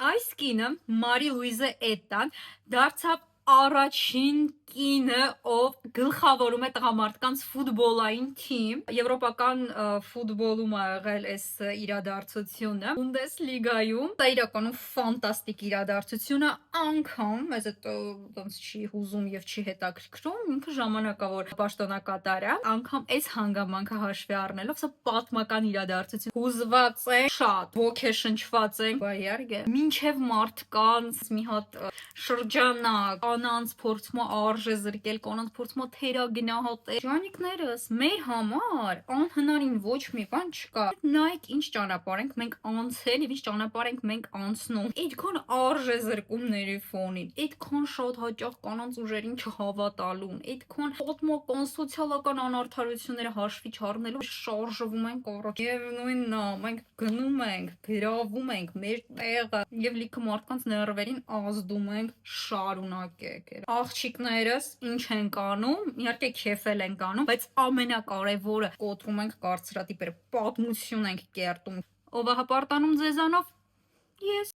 Այս կինը Մարի Լուիզը Էտտան դարձավ առաջին կինը, ով գլխավորում է տղամարդկանց ֆուտբոլային թիմ։ Եվրոպական ֆուտբոլում ա եղել այս իրադարձությունը Բունդեսլիգայում։ Դա իրականում ֆանտաստիկ իրադարձություն է, անգամ մեզ այդ ոնց չի հուզում եւ չի հետաքրքրում, ինքը ժամանակավոր պաշտոնակատար է, անգամ այս հանգամանքը հաշվի առնելով, սա պատմական իրադարձություն։ Հուզված է շատ, ոգեշնչված է, բա իհարկե, մինչև մարդկանց մի հատ շրջանակ, կանանց փորձում արժե զրկել, կանանց փորձում թերագնահատել։ Ժանիկներս, մեր համար անհնարին ոչ մի բան չկա։ Նայեք ինչ ճանապարհ ենք մենք անցել եւ ինչ ճանապարհ ենք մենք անցնում։ Այդքան արժե զրկումների ֆոնին, այդքան շատ հաճախ կանանց ուժերին չհավատալուն, այդքան պատմական սոցիալական անարդարությունները հաշվի չառնելով շարժվում ենք առաջ։ Եվ նույնն է, մենք գնում ենք, գրավում ենք մեր տեղը եւ լիքը մարդկանց ներվերին ազդում ենք շարունակեք։ Աղջիկներս ինչ ենք անում, իհարկե քեֆել ենք անում, բայց ամենակարևորը կոտրում ենք կարծրատիպերը, պատմություն ենք կերտում։ Ով է հպարտանում ձեզանով։ Ես